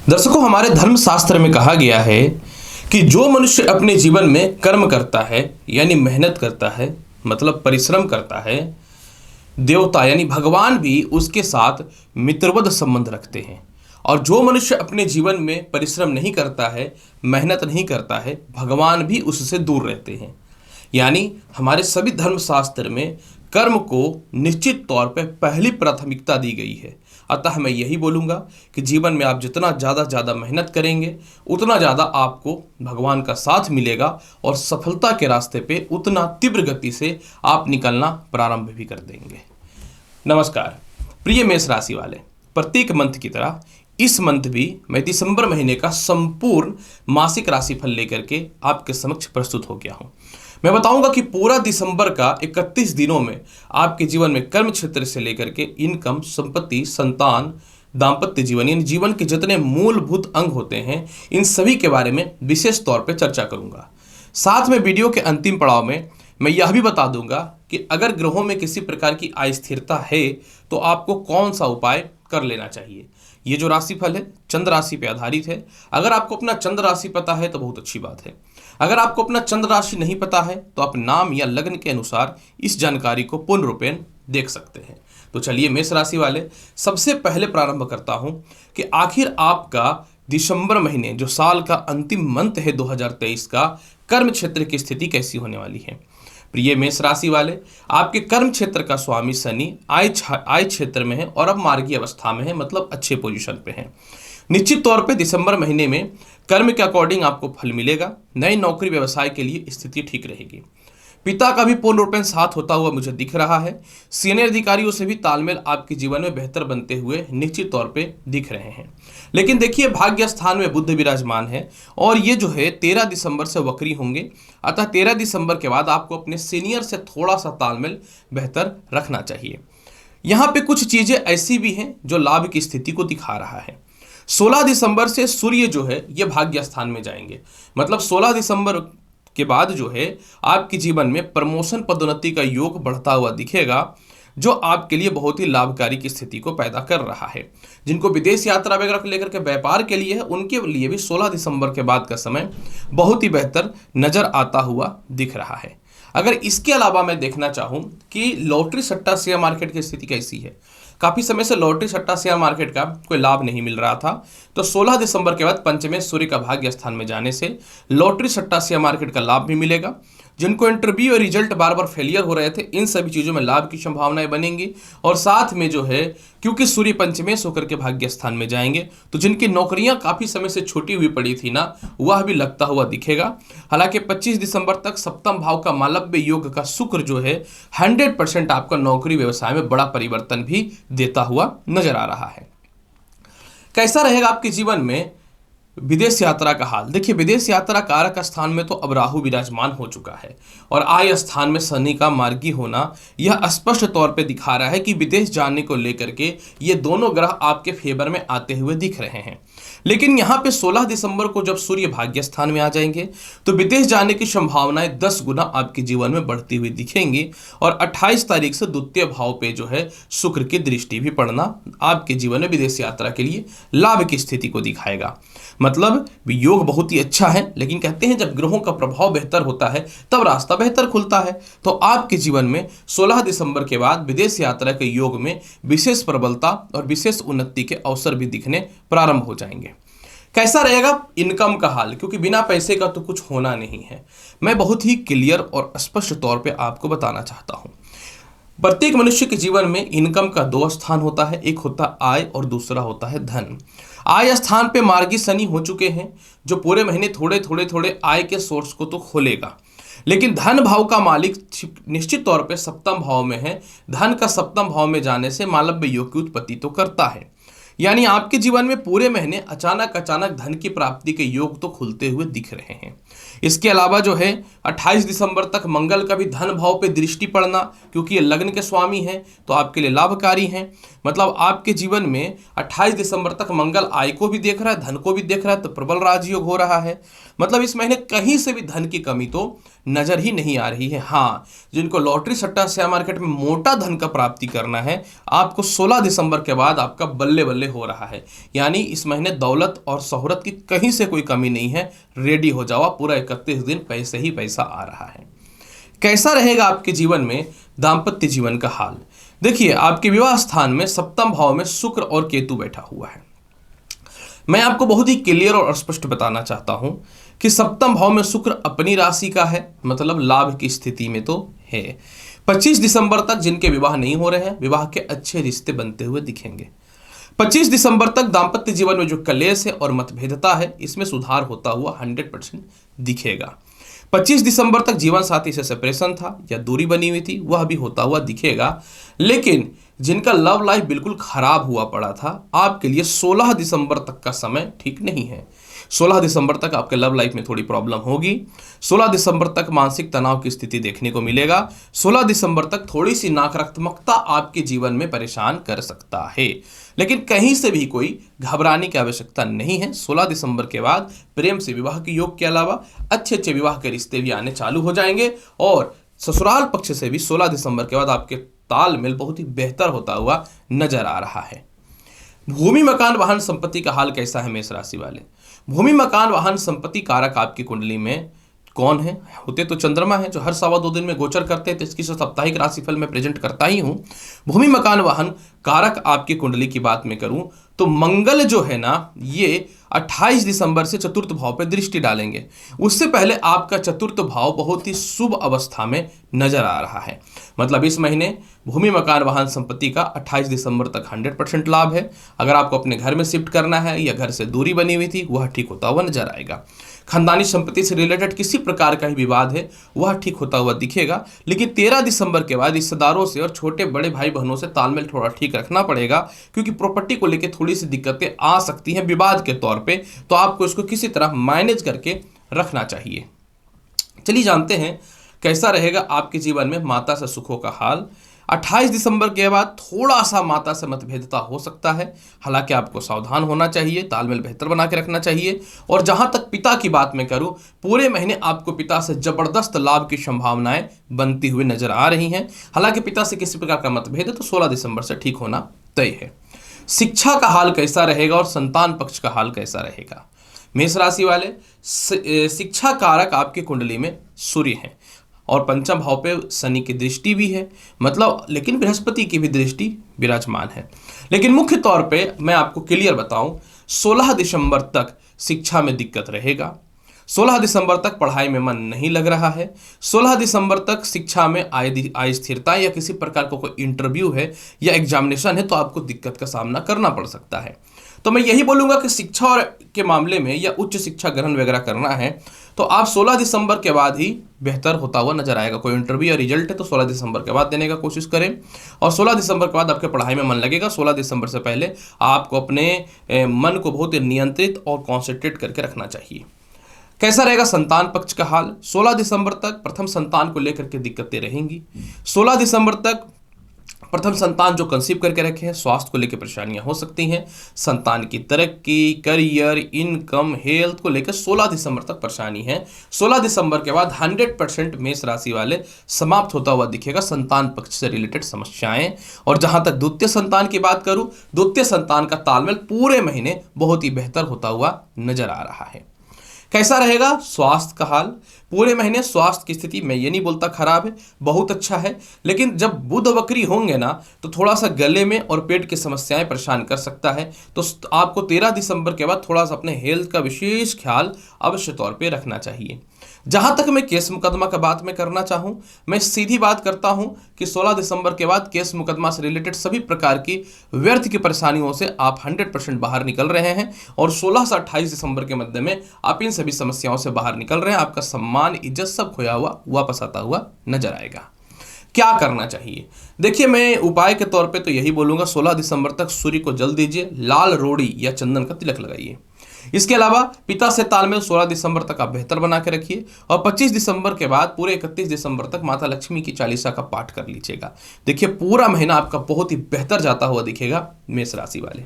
दर्शकों, हमारे धर्म शास्त्र में कहा गया है कि जो मनुष्य अपने जीवन में कर्म करता है यानी मेहनत करता है, मतलब परिश्रम करता है, देवता यानी भगवान भी उसके साथ मित्रवत संबंध रखते हैं। और जो मनुष्य अपने जीवन में परिश्रम नहीं करता है, मेहनत नहीं करता है, भगवान भी उससे दूर रहते हैं। यानी हमारे सभी धर्मशास्त्र में कर्म को निश्चित तौर पर पहली प्राथमिकता दी गई है। अतः मैं यही बोलूँगा कि जीवन में आप जितना ज़्यादा मेहनत करेंगे उतना ज़्यादा आपको भगवान का साथ मिलेगा और सफलता के रास्ते पे उतना तीव्र गति से आप निकलना प्रारंभ भी कर देंगे। नमस्कार प्रिय मेष राशि वाले, प्रत्येक मंथ की तरह इस मंथ भी मैं दिसंबर महीने का संपूर्ण मासिक राशिफल लेकर के आपके समक्ष प्रस्तुत हो गया हूँ। मैं बताऊंगा कि पूरा दिसंबर का 31 दिनों में आपके जीवन में कर्म क्षेत्र से लेकर के इनकम, संपत्ति, संतान, दाम्पत्य जीवन, यानी जीवन के जितने मूलभूत अंग होते हैं, इन सभी के बारे में विशेष तौर पर चर्चा करूंगा। साथ में वीडियो के अंतिम पड़ाव में मैं यह भी बता दूंगा कि अगर ग्रहों में किसी प्रकार की अस्थिरता है तो आपको कौन सा उपाय कर लेना चाहिए। ये जो राशिफल है चंद्र राशि पे आधारित है। अगर आपको अपना चंद्र राशि पता है तो बहुत अच्छी बात है। अगर आपको अपना चंद्र राशि नहीं पता है तो आप नाम या लग्न के अनुसार इस जानकारी को पूर्ण रूपेण देख सकते हैं। तो चलिए मेष राशि वाले, सबसे पहले प्रारंभ करता हूं कि आखिर आपका दिसंबर महीने जो साल का अंतिम मंथ है 2023 का, कर्म क्षेत्र की स्थिति कैसी होने वाली है। प्रिय मेष राशि वाले, आपके कर्म क्षेत्र का स्वामी शनि आय क्षेत्र में है और अब मार्गी अवस्था में है, मतलब अच्छे पोजीशन पे है। निश्चित तौर पे दिसंबर महीने में कर्म के अकॉर्डिंग आपको फल मिलेगा। नई नौकरी व्यवसाय के लिए स्थिति ठीक रहेगी। पिता का भी पूर्ण रूप में साथ होता हुआ मुझे दिख रहा है। सीनियर अधिकारियों से भी तालमेल आपके जीवन में बेहतर बनते हुए निश्चित तौर पे दिख रहे हैं। लेकिन देखिए, भाग्य स्थान में बुध विराजमान है और ये जो है 13 दिसंबर से वक्री होंगे। अतः 13 दिसंबर के बाद आपको अपने सीनियर से थोड़ा सा तालमेल बेहतर रखना चाहिए। यहाँ पे कुछ चीजें ऐसी भी हैं जो लाभ की स्थिति को दिखा रहा है। 16 दिसंबर से सूर्य जो है ये भाग्य स्थान में जाएंगे, मतलब 16 दिसंबर के बाद जो है आपके जीवन में प्रमोशन, पदोन्नति का योग बढ़ता हुआ दिखेगा, जो आपके लिए बहुत ही लाभकारी की स्थिति को पैदा कर रहा है। जिनको विदेश यात्रा वगैरह को लेकर के व्यापार के लिए है, उनके लिए भी 16 दिसंबर के बाद का समय बहुत ही बेहतर नजर आता हुआ दिख रहा है। अगर इसके अलावा मैं देखना चाहूँ कि लॉटरी सट्टा शेयर मार्केट की स्थिति कैसी है। काफ़ी समय से लॉटरी सट्टा शेयर मार्केट का कोई लाभ नहीं मिल रहा था, तो 16 दिसंबर के बाद पंचमें सूर्य का भाग्य स्थान में जाने से लॉटरी सट्टा शेयर मार्केट का लाभ भी मिलेगा। जिनको इंटरव्यू और रिजल्ट बार बार फेलियर हो रहे थे, इन सभी चीज़ों में लाभ की संभावनाएं बनेंगी। और साथ में जो है, क्योंकि सूर्य पंचमेश होकर के भाग्य स्थान में जाएंगे, तो जिनकी नौकरियां काफ़ी समय से छूटी हुई पड़ी थी ना, वह भी लगता हुआ दिखेगा। हालांकि 25 दिसंबर तक सप्तम भाव का मालव्य योग का शुक्र जो है 100% आपका नौकरी व्यवसाय में बड़ा परिवर्तन भी देता हुआ नजर आ रहा है। कैसा रहेगा आपके जीवन में विदेश यात्रा का हाल। देखिए, विदेश यात्रा कारक स्थान में तो अब राहु विराजमान हो चुका है और आय स्थान में शनि का मार्गी होना यह स्पष्ट तौर पे दिखा रहा है कि विदेश जाने को लेकर के ये दोनों ग्रह आपके फेवर में आते हुए दिख रहे हैं। लेकिन यहाँ पे 16 दिसंबर को जब सूर्य भाग्य स्थान में आ जाएंगे तो विदेश जाने की संभावनाएं 10 गुना आपके जीवन में बढ़ती हुई दिखेंगी। और 28 तारीख से द्वितीय भाव पे जो है शुक्र की दृष्टि भी पड़ना आपके जीवन में विदेश यात्रा के लिए लाभ की स्थिति को दिखाएगा। मतलब योग बहुत ही अच्छा है, लेकिन कहते हैं जब ग्रहों का प्रभाव बेहतर होता है तब रास्ता बेहतर खुलता है। तो आपके जीवन में 16 दिसंबर के बाद विदेश यात्रा के योग में विशेष प्रबलता और विशेष उन्नति के अवसर भी दिखने प्रारंभ हो जाएंगे। कैसा रहेगा इनकम का हाल, क्योंकि बिना पैसे का तो कुछ होना नहीं है। मैं बहुत ही क्लियर और स्पष्ट तौर पे आपको बताना चाहता हूँ। प्रत्येक मनुष्य के जीवन में इनकम का 2 स्थान होता है, एक होता है आय और दूसरा होता है धन। आय स्थान पे मार्गी शनि हो चुके हैं, जो पूरे महीने थोड़े आय के सोर्स को तो खोलेगा। लेकिन धन भाव का मालिक निश्चित तौर पे सप्तम भाव में है। धन का सप्तम भाव में जाने से मालव्य योग की उत्पत्ति तो करता है। यानी आपके जीवन में पूरे महीने अचानक धन की प्राप्ति के योग तो खुलते हुए दिख रहे हैं। इसके अलावा जो है 28 दिसंबर तक मंगल का भी धन भाव पे दृष्टि पड़ना, क्योंकि ये लग्न के स्वामी हैं, तो आपके लिए लाभकारी हैं। मतलब आपके जीवन में 28 दिसंबर तक मंगल आय को भी देख रहा है, धन को भी देख रहा है, तो प्रबल राजयोग हो रहा है। मतलब इस महीने कहीं से भी धन की कमी तो नजर ही नहीं आ रही है। हाँ, जिनको लॉटरी सट्टा शेयर मार्केट में मोटा धन का प्राप्ति करना है, आपको 16 दिसंबर के बाद आपका बल्ले बल्ले हो रहा है, यानी इस महीने दौलत और शोहरत की कहीं से कोई कमी नहीं है। रेडी हो जाओ, पूरा 31 दिन पैसे ही पैसा आ रहा है। कैसा रहेगा आपके जीवन में दाम्पत्य जीवन का हाल? देखिए, आपके विवाह स्थान में सप्तम भाव में शुक्र और केतु बैठा हुआ है। मैं आपको बहुत ही क्लियर और स्पष्ट बताना चाहता हूं कि सप्तम भाव में शुक्र अपनी राशि का है, मतलब लाभ की स्थिति में तो है। 25 दिसंबर तक जिनके विवाह नहीं हो रहे हैं, विवाह के अच्छे रिश्ते बनते हुए दिखेंगे। 25 दिसंबर तक दाम्पत्य जीवन में जो कलेश है और मतभेदता है, इसमें सुधार होता हुआ 100% दिखेगा। 25 दिसंबर तक जीवन साथी से सेपरेशन था या दूरी बनी हुई थी, वह भी होता हुआ दिखेगा। लेकिन जिनका लव लाइफ बिल्कुल खराब हुआ पड़ा था, आपके लिए 16 दिसंबर तक का समय ठीक नहीं है। 16 दिसंबर तक आपके लव लाइफ में थोड़ी प्रॉब्लम होगी। 16 दिसंबर तक मानसिक तनाव की स्थिति देखने को मिलेगा। 16 दिसंबर तक थोड़ी सी नकारात्मकता आपके जीवन में परेशान कर सकता है, लेकिन कहीं से भी कोई घबराने की आवश्यकता नहीं है। 16 दिसंबर के बाद प्रेम से विवाह के योग के अलावा अच्छे अच्छे विवाह के रिश्ते भी आने चालू हो जाएंगे, और ससुराल पक्ष से भी 16 दिसंबर के बाद आपके तालमेल बहुत ही बेहतर होता हुआ नजर आ रहा है। भूमि मकान वाहन संपत्ति का हाल कैसा है मेष राशि वाले? भूमि मकान वाहन संपत्ति कारक आपकी कुंडली में कौन है? होते तो चंद्रमा है, जो हर 2.25 दिन में गोचर करते हैं, तो इसकी साप्ताहिक राशिफल में प्रेजेंट करता ही हूं। भूमि मकान वाहन कारक आपकी कुंडली की बात में करूं तो मंगल जो है ना, ये 28 दिसंबर से चतुर्थ भाव पर दृष्टि डालेंगे। उससे पहले आपका चतुर्थ भाव बहुत ही शुभ अवस्था में नजर आ रहा है। मतलब इस महीने भूमि मकान वाहन संपत्ति का 28 दिसंबर तक 100% लाभ है। अगर आपको अपने घर में शिफ्ट करना है या घर से दूरी बनी हुई थी, वह ठीक होता हुआ नजर आएगा। खानदानी संपत्ति से रिलेटेड किसी प्रकार का ही विवाद है, वह ठीक होता हुआ दिखेगा। लेकिन 13 दिसंबर के बाद रिश्तेदारों से और छोटे बड़े भाई बहनों से तालमेल थोड़ा ठीक रखना पड़ेगा, क्योंकि प्रॉपर्टी को लेकर थोड़ी सी दिक्कतें आ सकती हैं विवाद के तौर पे, तो आपको इसको किसी तरह मैनेज करके रखना चाहिए। चलिए जानते हैं कैसा रहेगा आपके जीवन में माता से सुखों का हाल। 28 दिसंबर के बाद थोड़ा सा माता से मतभेदता हो सकता है, हालांकि आपको सावधान होना चाहिए, तालमेल बेहतर बना के रखना चाहिए। और जहां तक पिता की बात में करूं, पूरे महीने आपको पिता से जबरदस्त लाभ की संभावनाएं बनती हुई नजर आ रही हैं। हालांकि पिता से किसी प्रकार का मतभेद है तो 16 दिसंबर से ठीक होना तय है। शिक्षा का हाल कैसा रहेगा और संतान पक्ष का हाल कैसा रहेगा? मेष राशि वाले, शिक्षा कारक आपकी कुंडली में सूर्य है और पंचम भाव पे शनि की दृष्टि भी है, मतलब लेकिन बृहस्पति की भी दृष्टि विराजमान है। लेकिन मुख्य तौर पे मैं आपको क्लियर बताऊं, 16 दिसंबर तक शिक्षा में दिक्कत रहेगा। 16 दिसंबर तक पढ़ाई में मन नहीं लग रहा है। 16 दिसंबर तक शिक्षा में अस्थिरता या किसी प्रकार का कोई इंटरव्यू है या एग्जामिनेशन है तो आपको दिक्कत का सामना करना पड़ सकता है। तो मैं यही बोलूंगा कि शिक्षा और के मामले में या उच्च शिक्षा ग्रहण वगैरह करना है तो आप 16 दिसंबर के बाद ही बेहतर होता हुआ नजर आएगा। कोई इंटरव्यू या रिजल्ट है तो 16 दिसंबर के बाद देने का कोशिश करें, और 16 दिसंबर के बाद आपके पढ़ाई में मन लगेगा। 16 दिसंबर से पहले आपको अपने मन को बहुत नियंत्रित और कॉन्सेंट्रेट करके रखना चाहिए। कैसा रहेगा संतान पक्ष का हाल? 16 दिसंबर तक प्रथम संतान को लेकर के दिक्कतें रहेंगी। 16 दिसंबर तक प्रथम संतान जो कंसीव करके रखे हैं, स्वास्थ्य को लेकर परेशानियां हो सकती हैं। संतान की तरक्की, करियर, इनकम, हेल्थ को लेकर 16 दिसंबर तक परेशानी है। 16 दिसंबर के बाद 100% मेष राशि वाले समाप्त होता हुआ दिखेगा संतान पक्ष से रिलेटेड समस्याएं। और जहां तक द्वितीय संतान की बात करूं, द्वितीय संतान का तालमेल पूरे महीने बहुत ही बेहतर होता हुआ नजर आ रहा है। कैसा रहेगा स्वास्थ्य का हाल? पूरे महीने स्वास्थ्य की स्थिति मैं ये नहीं बोलता खराब है, बहुत अच्छा है। लेकिन जब बुध वक्री होंगे ना तो थोड़ा सा गले में और पेट की समस्याएं परेशान कर सकता है। तो आपको 13 दिसंबर के बाद थोड़ा सा अपने हेल्थ का विशेष ख्याल अवश्य तौर पे रखना चाहिए। जहां तक मैं केस मुकदमा का बात में करना चाहूं, मैं सीधी बात करता हूं कि 16 दिसंबर के बाद केस मुकदमा से रिलेटेड सभी प्रकार की व्यर्थ की परेशानियों से आप 100% बाहर निकल रहे हैं, और 16 से 28 दिसंबर के मध्य में आप इन सभी समस्याओं से बाहर निकल रहे हैं। आपका सम्मान, इज्जत सब खोया हुआ वापस आता हुआ नजर आएगा। क्या करना चाहिए? देखिए, मैं उपाय के तौर पे तो यही बोलूंगा, 16 दिसंबर तक सूर्य को जल दीजिए, लाल रोड़ी या चंदन का तिलक लगाइए। इसके अलावा पिता से तालमेल 16 दिसंबर तक आप बेहतर बना के रखिए, और 25 दिसंबर के बाद पूरे 31 दिसंबर तक माता लक्ष्मी की चालीसा का पाठ कर लीजिएगा। देखिए, पूरा महीना आपका बहुत ही बेहतर जाता हुआ दिखेगा मेष राशि वाले।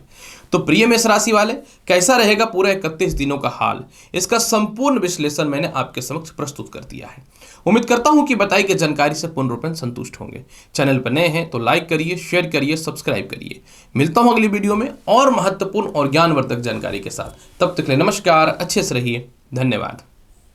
तो प्रिय मेष राशि वाले, कैसा रहेगा पूरा 31 दिनों का हाल, इसका संपूर्ण विश्लेषण मैंने आपके समक्ष प्रस्तुत कर दिया है। उम्मीद करता हूं कि बताई गई जानकारी से पूर्ण रूपेण संतुष्ट होंगे। चैनल पर नए हैं तो लाइक करिए, शेयर करिए, सब्सक्राइब करिए। मिलता हूं अगली वीडियो में और महत्वपूर्ण और ज्ञानवर्धक जानकारी के साथ। तब तक के लिए नमस्कार, अच्छे से रहिए, धन्यवाद।